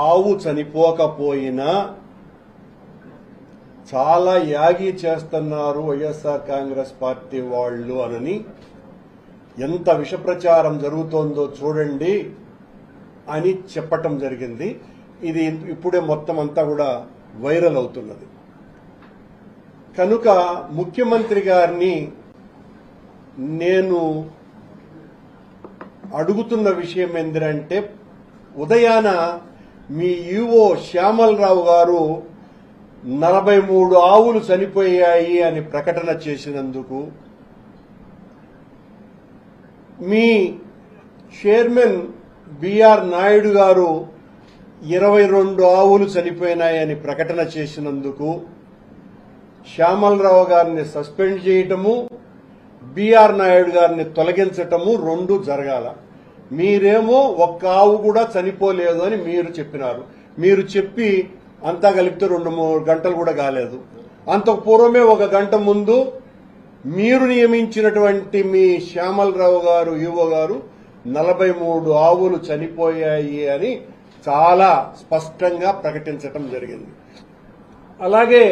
ఆవు చనిపోకపోయినా చాలా యాగి చేస్తున్నారు వైఎస్ఆర్ కాంగ్రెస్ పార్టీ వాళ్ళు అనని ఎంత విష ప్రచారం జరుగుతోందో చూడండి అని చెప్పటం జరిగింది. ఇది ఇప్పుడే మొత్తం అంతా కూడా వైరల్ అవుతున్నది. కనుక ముఖ్యమంత్రి గారిని నేను అడుగుతున్న విషయం ఏంటంటే, ఉదయాన మీ ఈవో శ్యామలరావు గారు 43 ఆవులు చనిపోయాయి అని ప్రకటన చేసినందుకు, మీ చైర్మన్ బిఆర్ నాయుడు గారు 22 ఆవులు చనిపోయినాయని ప్రకటన చేసినందుకు శ్యామలరావు గారిని సస్పెండ్ చేయటము, బిఆర్ నాయుడు గారిని తొలగించటము రెండు జరగాల. మీరేమో ఒక్క ఆవు కూడా చనిపోలేదు అని మీరు చెప్పినారు. మీరు చెప్పి అంతా కలిపితే 2-3 గంటలు కూడా కాలేదు. అంతకు పూర్వమే 1 గంట ముందు మీరు నియమించినటువంటి మీ శ్యామలరావు గారు ఈవో గారు 43 ఆవులు చనిపోయాయి అని చాలా స్పష్టంగా ప్రకటించటం జరిగింది. అలాగే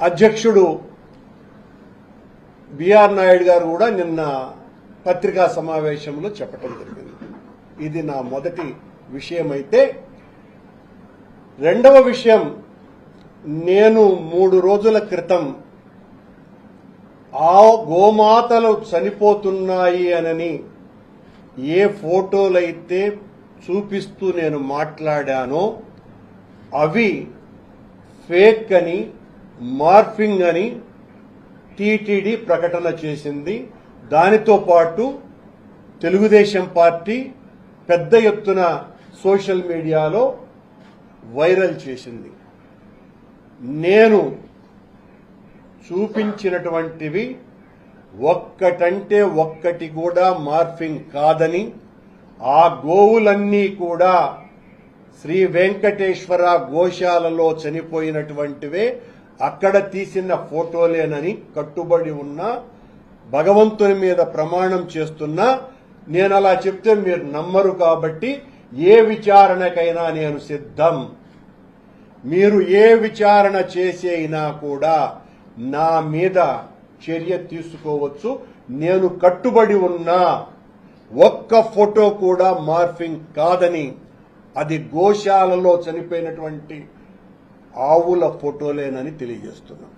అధ్యక్షుడు బిఆర్ నాయుడు గారు కూడా నిన్న పత్రికా సమావేశంలో చెప్పటం జరిగింది. ఇది నా మొదటి విషయం. అయితే రెండవ విషయం, నేను 3 రోజుల క్రితం ఆ గోమాతలు చనిపోతున్నాయి అనని ఏ ఫోటోలైతే చూపిస్తూ నేను మాట్లాడానో అవి ఫేక్ అని, మార్ఫింగ్ అని టీటీడీ ప్రకటన చేసింది. దానితో పాటు తెలుగుదేశం పార్టీ పెద్ద ఎత్తున సోషల్ మీడియాలో వైరల్ చేసింది. నేను చూపించినటువంటివి ఒక్కటంటే ఒక్కటి కూడా మార్ఫింగ్ కాదని, ఆ గోవులన్నీ కూడా శ్రీ వెంకటేశ్వర గోశాలలో చనిపోయినటువంటివే, అక్కడ తీసిన ఫోటోలేనని కట్టుబడి ఉన్న, భగవంతుని మీద ప్రమాణం చేస్తున్నా. నేను అలా చెప్తే మీరు నమ్మరు కాబట్టి ఏ విచారణకైనా నేను సిద్ధం. మీరు ఏ విచారణ చేసైనా కూడా నా మీద చర్య తీసుకోవచ్చు. నేను కట్టుబడి ఉన్నా. ఒక్క ఫోటో కూడా మార్ఫింగ్ కాదని, అది గోశాలలో చనిపోయినటువంటి ఆవుల ఫోటోలేనని తెలియజేస్తున్నాం.